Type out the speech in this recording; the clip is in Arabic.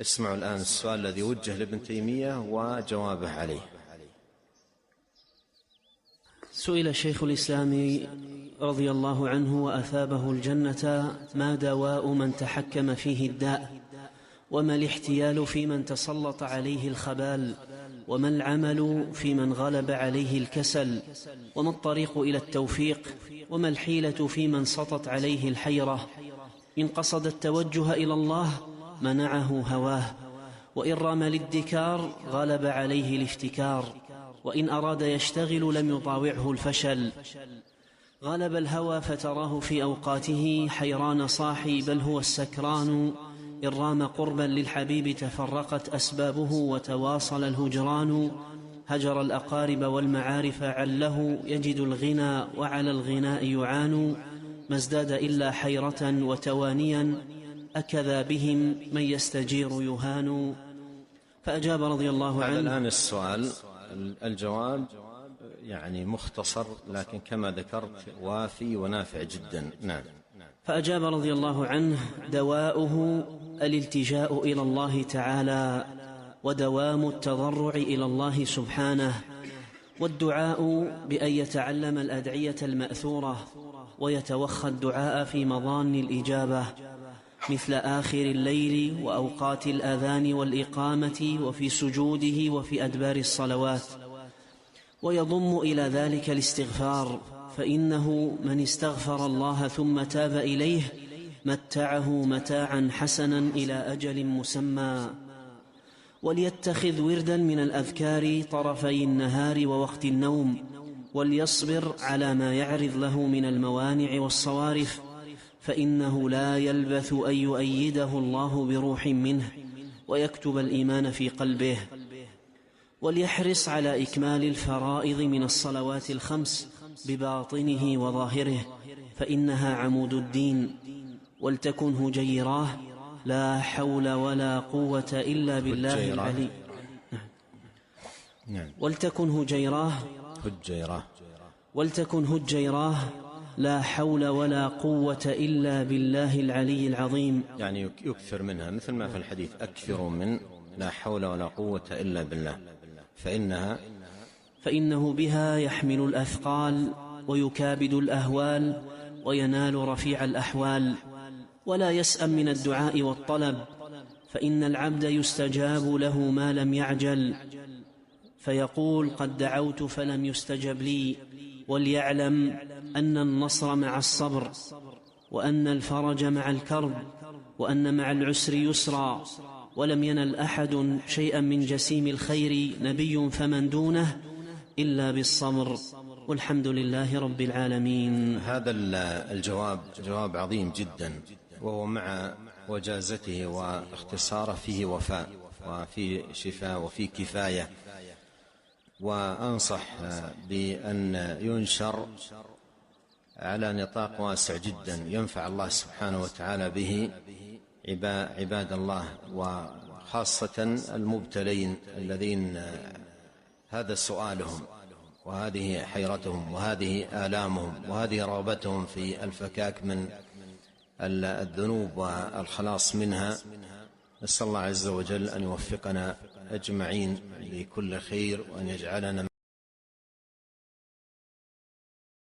اسمعوا الآن السؤال الذي وجه لابن تيمية وجوابه عليه. سئل شيخ الإسلام رضي الله عنه وأثابه الجنة: ما دواء من تحكم فيه الداء؟ وما الاحتيال في من تسلط عليه الخبال؟ وما العمل في من غلب عليه الكسل؟ وما الطريق إلى التوفيق؟ وما الحيلة في من سطت عليه الحيرة؟ إن قصد التوجه إلى الله منعه هواه، وإن رام الادكار غلب عليه الافتكار، وإن أراد يشتغل لم يطاوعه الفشل. غلب الهوى فتراه في أوقاته حيران صاحي، بل هو السكران. إن رام قربا للحبيب تفرقت أسبابه وتواصل الهجران. هجر الأقارب والمعارف عله يجد الغنى وعلى الغناء يعان. ما ازداد إلا حيرة وتوانيا، أكذا بهم من يستجير يهان. فأجاب رضي الله عنه. هذا الآن السؤال، الجواب يعني مختصر لكن كما ذكرت وافي ونافع جدا. نعم. فأجاب رضي الله عنه: دواؤه الالتجاء إلى الله تعالى، ودوام التضرع إلى الله سبحانه، والدعاء بأن يتعلم الأدعية المأثورة ويتوخى الدعاء في مظان الإجابة، مثل آخر الليل وأوقات الأذان والإقامة وفي سجوده وفي أدبار الصلوات. ويضم إلى ذلك الاستغفار، فإنه من استغفر الله ثم تاب إليه متعه متاعا حسنا إلى أجل مسمى. وليتخذ وردا من الأذكار طرفي النهار ووقت النوم، وليصبر على ما يعرض له من الموانع والصوارف، فإنه لا يلبث أن يؤيده الله بروح منه ويكتب الإيمان في قلبه. وليحرص على إكمال الفرائض من الصلوات الخمس بباطنه وظاهره، فإنها عمود الدين. ولتكن هجيراه لا حول ولا قوة إلا بالله العلي. ولتكن هجيراه لا حول ولا قوة إلا بالله العلي العظيم. يعني يكثر منها، مثل ما في الحديث: أكثروا من لا حول ولا قوة إلا بالله، فإنه بها يحمل الأثقال ويكابد الأهوال وينال رفيع الأحوال. ولا يسأم من الدعاء والطلب، فإن العبد يستجاب له ما لم يعجل، فيقول: قد دعوت فلم يستجب لي. وليعلم أن النصر مع الصبر، وأن الفرج مع الكرب، وأن مع العسر يسرا. ولم ينل أحد شيئا من جسيم الخير نبي فمن دونه إلا بالصبر، والحمد لله رب العالمين. هذا الجواب جواب عظيم جدا، وهو مع وجازته واختصاره فيه وفاء وفي شفاء وفي كفاية. وأنصح بأن ينشر على نطاق واسع جدا ينفع الله سبحانه وتعالى به عباد الله، وخاصة المبتلين الذين هذا سؤالهم وهذه حيرتهم وهذه آلامهم وهذه رغبتهم في الفكاك من الذنوب والخلاص منها. نسأل الله عز وجل أن يوفقنا أجمعين لكل خير، وأن يجعلنا